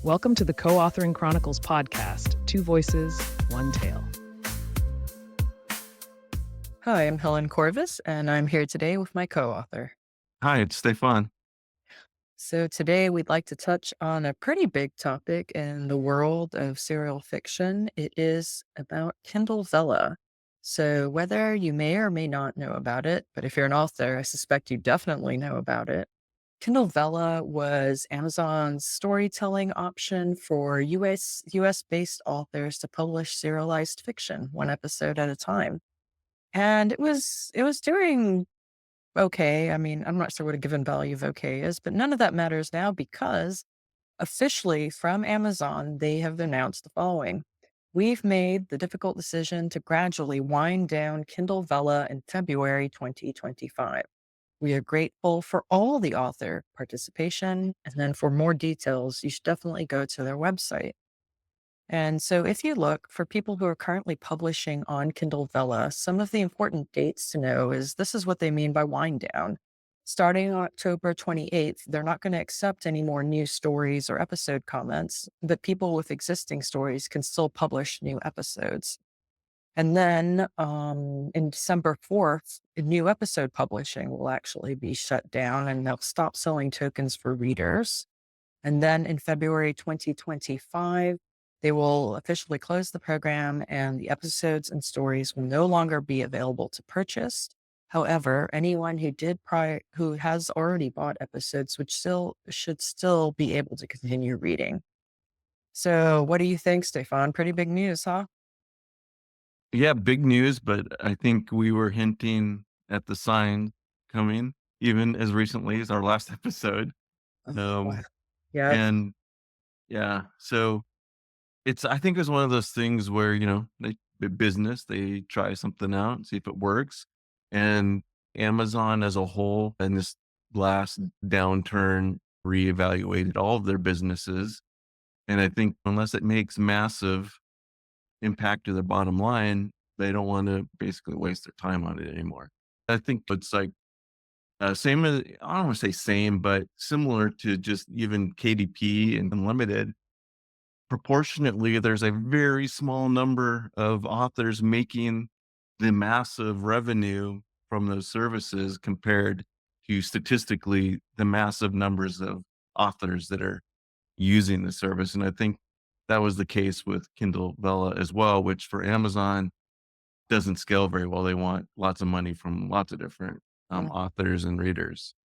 Welcome to the Co-Authoring Chronicles podcast, 2 voices, 1 tale. Hi, I'm Helen Corvis, and I'm here today with my co-author. Hi, it's Steaphan. So today we'd like to touch on a pretty big topic in the world of serial fiction. It is about Kindle Vella. So whether you may or may not know about it, but if you're an author, I suspect you definitely know about it. Kindle Vella was Amazon's storytelling option for US-based authors to publish serialized fiction, one episode at a time. And it was doing okay. I mean, I'm not sure what a given value of okay is, but none of that matters now because officially from Amazon, they have announced the following. We've made the difficult decision to gradually wind down Kindle Vella in February 2025. We are grateful for all the author participation. And then for more details, you should definitely go to their website. And so if you look for people who are currently publishing on Kindle Vella, some of the important dates to know is this is what they mean by wind down. Starting October 28th, they're not going to accept any more new stories or episode comments, but people with existing stories can still publish new episodes. And then in December 4th, new episode publishing will actually be shut down and they'll stop selling tokens for readers. And then in February 2025, they will officially close the program and the episodes and stories will no longer be available to purchase. However, anyone who has already bought episodes should still be able to continue reading. So what do you think, Steaphan? Pretty big news, huh? Yeah, big news, but I think we were hinting at the sign coming even as recently as our last episode. Wow. Um, Yep. and yeah, so I think it's one of those things where, business, they try something out, see if it works. And Amazon as a whole in this last downturn reevaluated all of their businesses. And I think unless it makes massive impact to their bottom line, they don't want to basically waste their time on it anymore. I think it's like same as, I don't want to say same, but similar to just even KDP and Unlimited. Proportionately, there's a very small number of authors making the massive revenue from those services compared to statistically the massive numbers of authors that are using the service. And I think that was the case with Kindle Vella as well, which for Amazon doesn't scale very well. They want lots of money from lots of different authors and readers.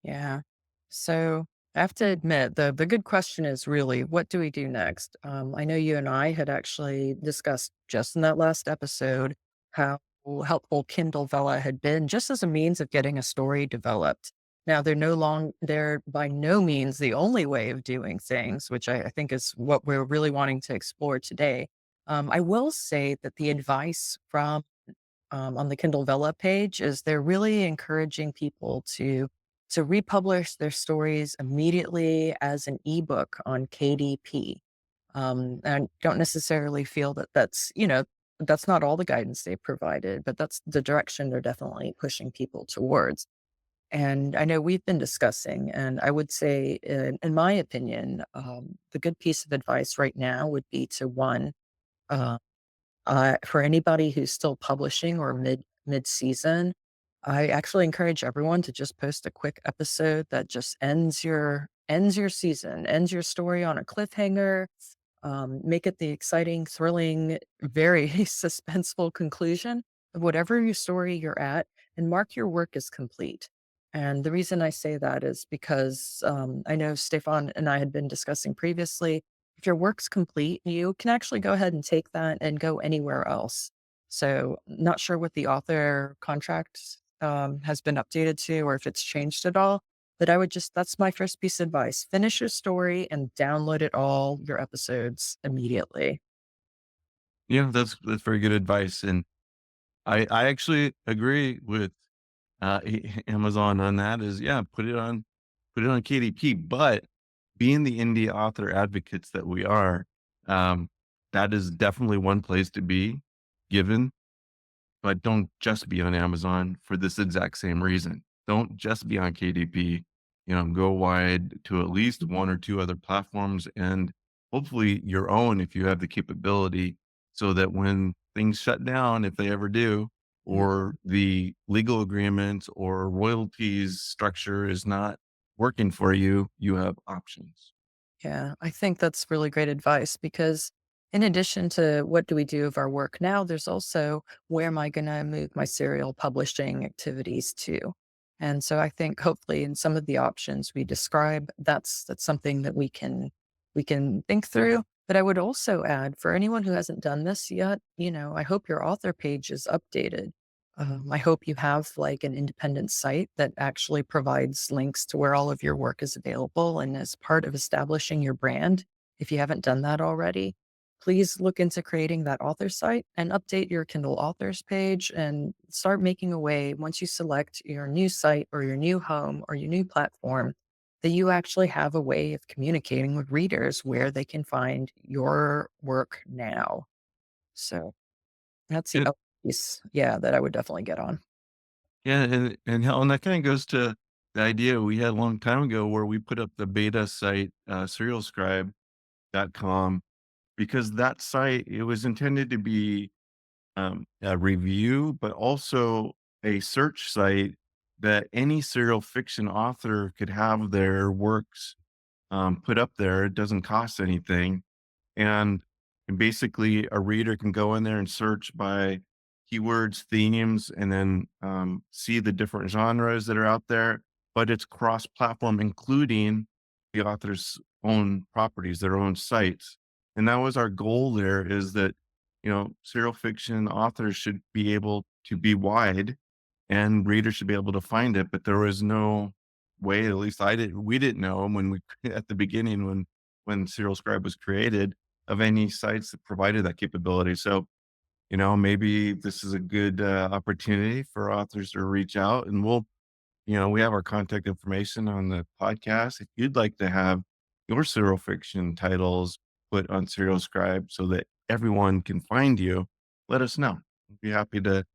Yeah. So I have to admit, the good question is really, what do we do next? I know you and I had actually discussed just in that last episode how helpful Kindle Vella had been just as a means of getting a story developed. Now they're by no means the only way of doing things, which I think is what we're really wanting to explore today. I will say that the advice from on the Kindle Vella page is they're really encouraging people to republish their stories immediately as an ebook on KDP. And I don't necessarily feel that that's not all the guidance they provided, but that's the direction they're definitely pushing people towards. And I know we've been discussing, and I would say, in my opinion, the good piece of advice right now would be to one, uh, for anybody who's still publishing or mid-season, I actually encourage everyone to just post a quick episode that just ends your season, ends your story on a cliffhanger. Make it the exciting, thrilling, very suspenseful conclusion of whatever your story you're at, and mark your work as complete. And the reason I say that is because I know Stefan and I had been discussing previously if your work's complete, you can actually go ahead and take that and go anywhere else. So, not sure what the author contract has been updated to or if it's changed at all. But that's my first piece of advice. Finish your story and download it all, your episodes immediately. Yeah, that's very good advice. And I actually agree with Amazon on that is, yeah, put it on KDP, but being the indie author advocates that we are, um, that is definitely one place to be given, but don't just be on Amazon for this exact same reason. Don't just be on KDP. go wide to at least Mhm. one or two other platforms, and hopefully your own if you have the capability, so that when things shut down, if they ever do, Mm. or the legal agreement or royalties structure is not working for you, you have options. Yeah, I think that's really great advice because in addition to what do we do of our work now, there's also where am I going to move my serial publishing activities to? And so I think hopefully in some of the options we describe, that's something that we can think through. But I would also add for anyone who hasn't done this yet, I hope your author page is updated. I hope you have like an independent site that actually provides links to where all of your work is available. And as part of establishing your brand, if you haven't done that already, please look into creating that author site and update your Kindle authors page and start making a way once you select your new site or your new home or your new platform that you actually have a way of communicating with readers where they can find your work now. So that's the And other piece, yeah, that I would definitely get on. yeah, and Helen, that kind of goes to the idea we had a long time ago where we put up the beta site, serialscribe.com, because that site, it was intended to be a review, but also a search site that any serial fiction author could have their works put up there. It doesn't cost anything. And basically, a reader can go in there and search by keywords, themes, and then see the different genres that are out there. But it's cross platform, including the author's own properties, their own sites. And that was our goal there, is that, serial fiction authors should be able to be wide and readers should be able to find it. But there was no way, at least we didn't know when we, at the beginning, when Serial Scribe was created, of any sites that provided that capability. So, maybe this is a good opportunity for authors to reach out, and we have our contact information on the podcast. If you'd like to have your serial fiction titles put on Serial Scribe so that everyone can find you, let us know. I'd be happy to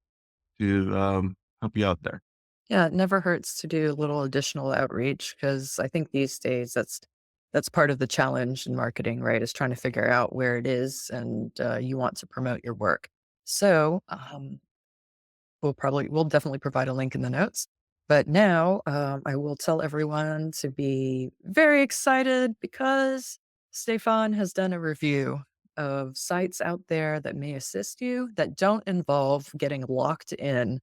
help you out there. Yeah, it never hurts to do a little additional outreach because I think these days that's part of the challenge in marketing, right? Is trying to figure out where it is and you want to promote your work. So we'll definitely provide a link in the notes. But now I will tell everyone to be very excited because Stefan has done a review of sites out there that may assist you that don't involve getting locked in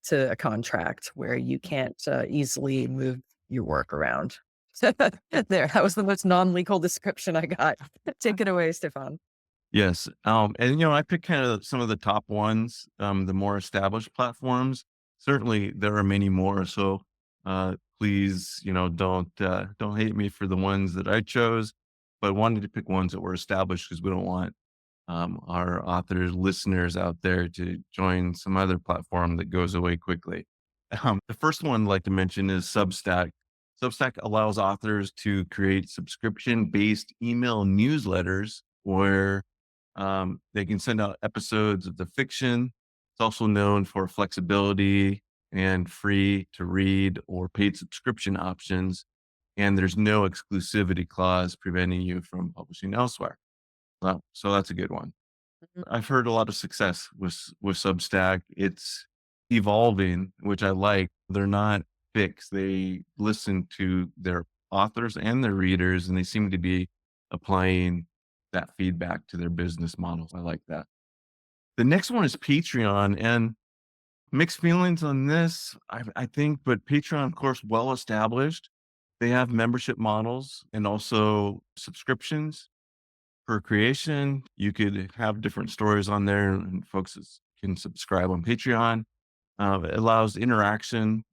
to a contract where you can't easily move your work around. There, that was the most non-legal description I got. Take it away, Stefan. Yes, and, I picked kind of some of the top ones, the more established platforms. Certainly, there are many more, so, please, don't hate me for the ones that I chose, but wanted to pick ones that were established because we don't want, our authors, listeners out there to join some other platform that goes away quickly. The first one I'd like to mention is Substack. Substack allows authors to create subscription-based email newsletters where they can send out episodes of the fiction. It's also known for flexibility and free to read or paid subscription options. And there's no exclusivity clause preventing you from publishing elsewhere. So that's a good one. Mhm. I've heard a lot of success with Substack. It's evolving, which I like. They're not fixed. They listen to their authors and their readers, and they seem to be applying that feedback to their business models. I like that. The next one is Patreon, and mixed feelings on this. I think, but Patreon, of course, well established. They have membership models and also subscriptions per creation. You could have different stories on there, and folks can subscribe on Patreon. It allows interaction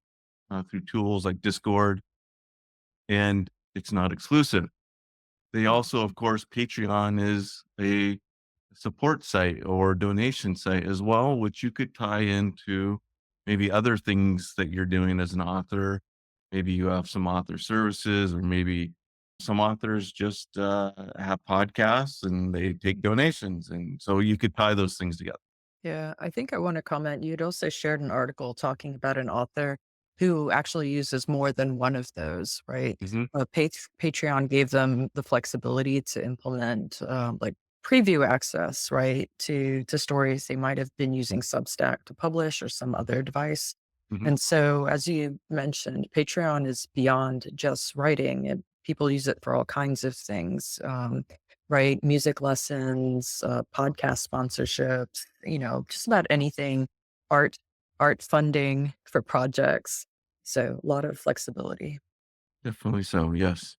through tools like Discord, and it's not exclusive. They also, of course, Patreon is a support site or donation site as well, which you could tie into maybe other things that you're doing as an author. Maybe you have some author services, or maybe some authors just have podcasts and they take donations. And so you could tie those things together. Yeah, I think I want to comment. You'd also shared an article talking about an author who actually uses more than one of those, right? Hmm. Patreon gave them the flexibility to implement like preview access, right, to stories they might have been using Substack to publish or some other device. Hmm. And so, as you mentioned, Patreon is beyond just writing, and people use it for all kinds of things, right? Music lessons, podcast sponsorships, just about anything, art, art funding for projects. So, a lot of flexibility. Definitely so. Yes.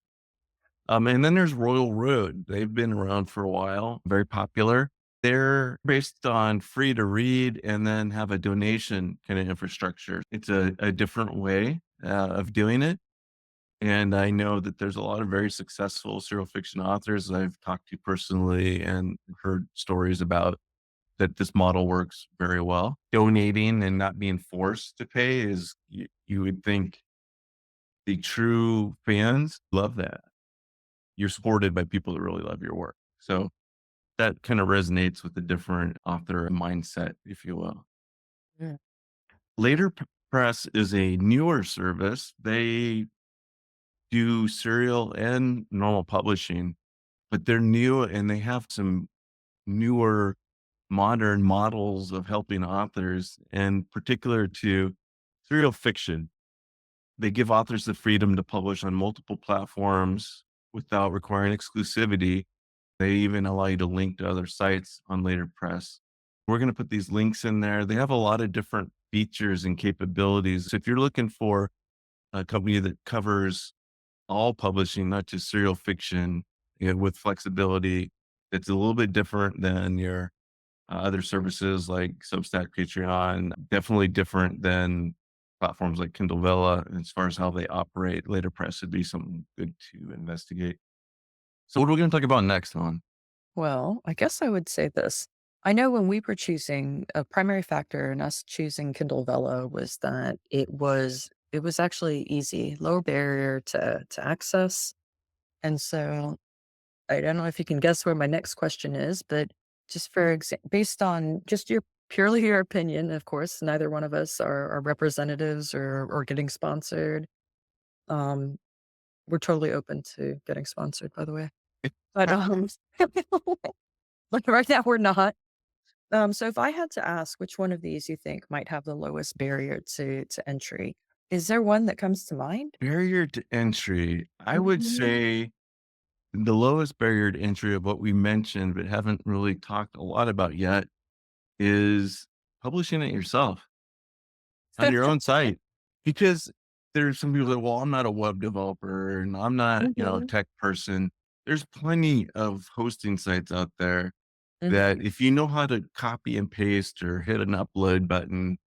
And then there's Royal Road. They've been around for a while, very popular. They're based on free to read and then have a donation kind of infrastructure. It's a different way of doing it. And I know that there's a lot of very successful serial fiction authors that I've talked to personally and heard stories about that this model works very well. Donating and not being forced to pay is, you would think the true fans love that. You're supported by people that really love your work. So that kind of resonates with the different author mindset, if you will. Yeah. Later Press is a newer service. They do serial and normal publishing, but they're new and they have some newer modern models of helping authors, and particular to serial fiction. They give authors the freedom to publish on multiple platforms without requiring exclusivity. They even allow you to link to other sites on Later Press. We're going to put these links in there. They have a lot of different features and capabilities. So if you're looking for a company that covers all publishing, not just serial fiction, with flexibility, it's a little bit different than your other services like Substack, Patreon, definitely different than platforms like Kindle Vella as far as how they operate. Later Press would be something good to investigate. So what are we going to talk about next, Helen? Well, I guess I would say this. I know when we were choosing, a primary factor in us choosing Kindle Vella was that it was actually easy, low barrier to access. And so I don't know if you can guess where my next question is, but just based on just your purely your opinion, of course, neither one of us are representatives or getting sponsored. Um, we're totally open to getting sponsored, by the way. But like right now we're not. So if I had to ask which one of these you think might have the lowest barrier to entry, is there one that comes to mind? Barrier to entry, I would Mhm. say the lowest barrier to entry of what we mentioned, but haven't really talked a lot about yet, is publishing it yourself on your own site. Because there's some people that, well, I'm not a web developer and I'm not, a Mhm. tech person. There's plenty of hosting sites out there that Mhm. if you know how to copy and paste or hit an upload button,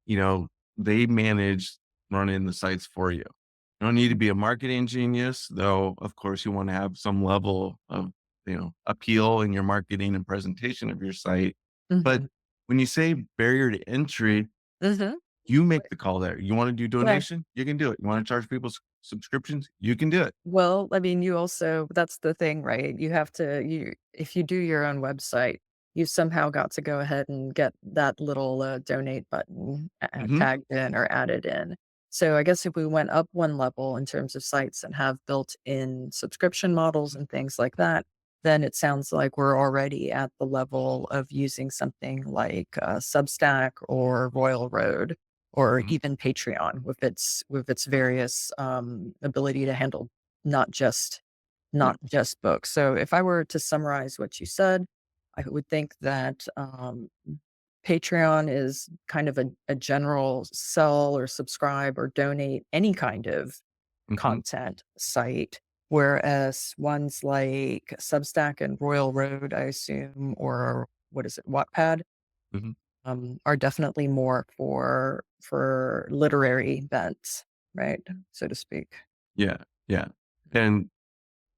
you know, they manage running the sites for you. You don't need to be a marketing genius, though, of course, you want to have some level of, appeal in your marketing and presentation of your site. But Mhm. when you say barrier to entry, Mhm. you make the call there. You want to do Right. donation? You can do it. You want to charge people subscriptions? You can do it. Well, I mean, you also that's the thing, right? You have to you if you do your own website, you somehow got to go ahead and get that little, donate button Hmm. tagged in or added in. So I guess if we went up one level in terms of sites and have built-in subscription models and things like that, then it sounds like we're already at the level of using something like, Substack or Royal Road or Hmm. even Patreon with its various, ability to handle not just Yeah. books. So if I were to summarize what you said, I would think that, Patreon is kind of a general sell or subscribe or donate any kind of Hmm. content site, whereas ones like Substack and Royal Road, I assume, or what is it, Wattpad, Hmm. are definitely more for literary bents, right? So to speak. Yeah. Yeah. And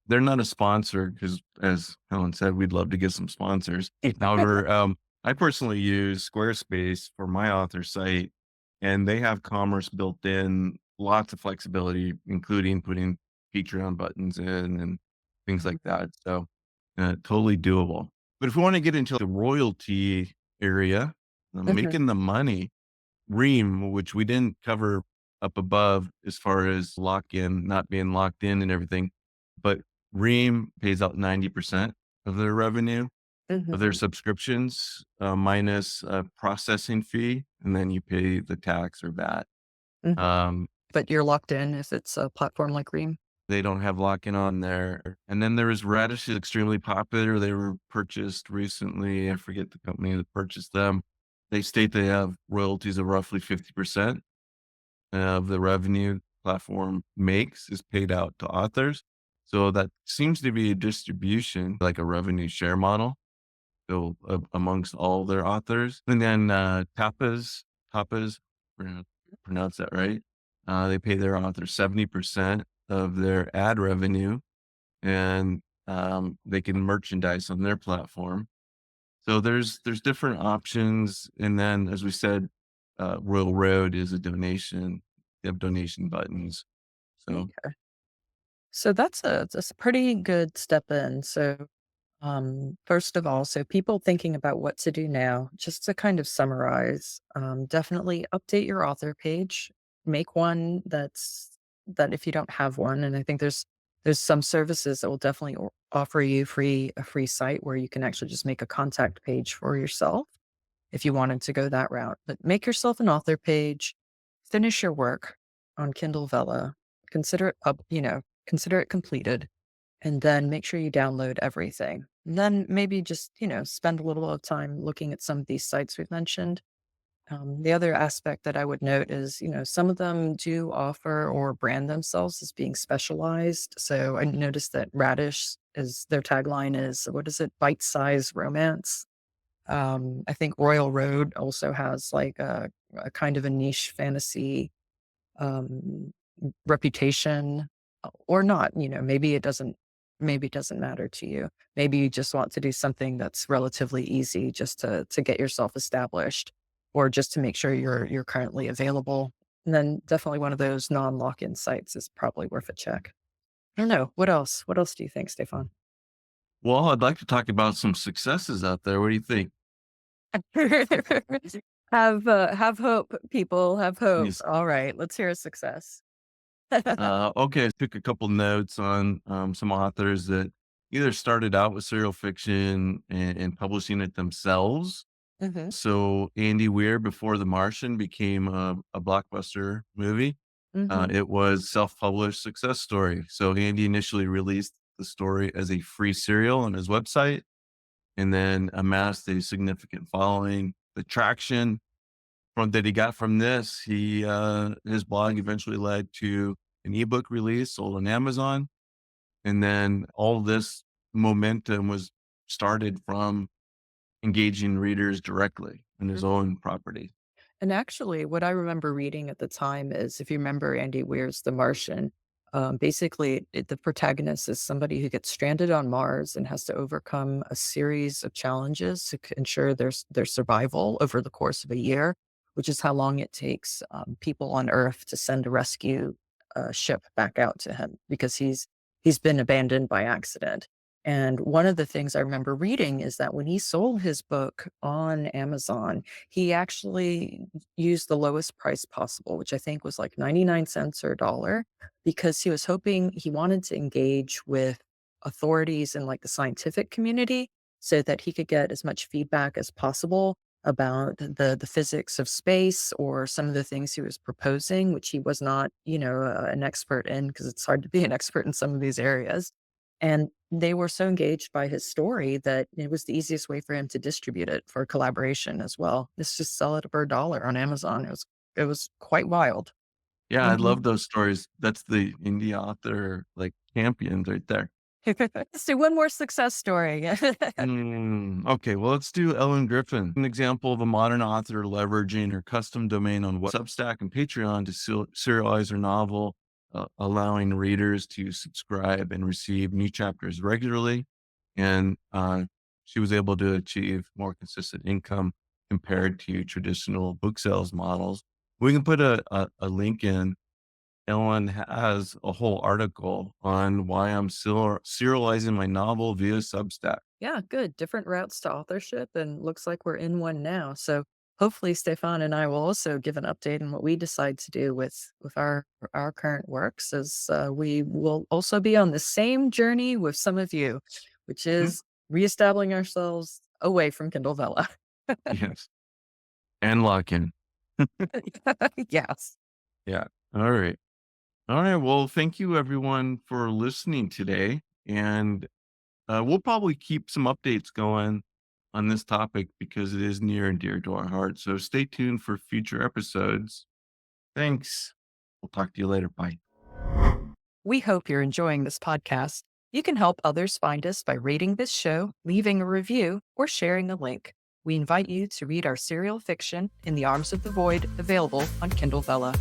they're not a sponsor because, as Helen said, we'd love to get some sponsors. However, I personally use Squarespace for my author site, and they have commerce built in, lots of flexibility, including putting Patreon buttons in and things like that. So, totally doable. But if we want to get into the royalty area, Mhm. making the money, Ream, which we didn't cover up above as far as lock in, not being locked in and everything. But Ream pays out 90% of their revenue of their Hmm. subscriptions, minus a processing fee, and then you pay the tax or VAT. Hmm. Um, But you're locked in if it's a platform like Ream. they don't have lock-in on there. And then there is Radish is extremely popular. They were purchased recently. I forget the company that purchased them. They state they have royalties of roughly 50% of the revenue platform makes is paid out to authors. So that seems to be a distribution, like a revenue share model. So amongst all their authors, and then Tapas, pronounce pronounce that right? They pay their authors 70% of their ad revenue, and they can merchandise on their platform. So there's different options, and then as we said, Royal Road is a donation. They have donation buttons. So Okay. So that's a pretty good step in. So first of all, so people thinking about what to do now, just to kind of summarize, definitely update your author page. Make one that if you don't have one, and I think there's some services that will definitely offer you a free site where you can actually just make a contact page for yourself if you wanted to go that route. But make yourself an author page, finish your work on Kindle Vella, consider it consider it completed, and then make sure you download everything. And then maybe just, spend a little bit of time looking at some of these sites we've mentioned. The other aspect that I would note is, some of them do offer or brand themselves as being specialized. So I noticed that Radish is their tagline is, what is it? Bite size romance. I think Royal Road also has like a kind of a niche fantasy um, reputation or not. Maybe it doesn't matter to you. Maybe you just want to do something that's relatively easy just to get yourself established or just to make sure you're currently available. And then definitely one of those non-lock-in sites is probably worth a check. I don't know. What else? What else do you think, Stefan? well, I'd like to talk about some successes out there. What do you think? Have hope, people. Have hope. Yes. All right, let's hear a success. Okay, I took a couple notes on some authors that either started out with serial fiction and publishing it themselves. Hmm. So Andy Weir, before The Martian became a blockbuster movie, Hmm. it was self-published success story. So Andy initially released the story as a free serial on his website, and then amassed a significant following. The traction from that he got from this, his blog eventually led to an ebook release sold on Amazon, and then all this momentum was started from engaging readers directly in his own property. And actually, what I remember reading at the time is if you remember Andy Weir's The Martian, basically, the protagonist is somebody who gets stranded on Mars and has to overcome a series of challenges to ensure their survival over the course of a year, which is how long it takes people on Earth to send a rescue ship back out to him because he's been abandoned by accident. And one of the things I remember reading is that when he sold his book on Amazon, he actually used the lowest price possible, which I think was like 99 cents or a dollar, because he wanted to engage with authorities in like the scientific community so that he could get as much feedback as possible about the physics of space or some of the things he was proposing, which he was not, an expert in because it's hard to be an expert in some of these areas. And they were so engaged by his story that it was the easiest way for him to distribute it for collaboration as well. Let's just sell it for a dollar on Amazon. It was quite wild. Yeah, I Mhm. love those stories. That's the indie author like champions right there. Let's do one more success story. Okay, well, let's do Ellen Griffin, an example of a modern author leveraging her custom domain on Substack and Patreon to serialize her novel, allowing readers to subscribe and receive new chapters regularly. And she was able to achieve more consistent income compared to traditional book sales models. We can put a link in. Ellen has a whole article on why I'm serializing my novel via Substack. Yeah, good. Different routes to authorship, and looks like we're in one now. So hopefully Steaphan and I will also give an update on what we decide to do with our current works, as we will also be on the same journey with some of you, which Mhm. is reestablishing ourselves away from Kindle Vella. Yes. And lock in. Yes. Yeah. All right. All right. Well, thank you everyone for listening today. And we'll probably keep some updates going on this topic because it is near and dear to our hearts. So stay tuned for future episodes. Thanks. We'll talk to you later. Bye. We hope you're enjoying this podcast. You can help others find us by rating this show, leaving a review, or sharing a link. We invite you to read our serial fiction, In the Arms of the Void, available on Kindle Vella.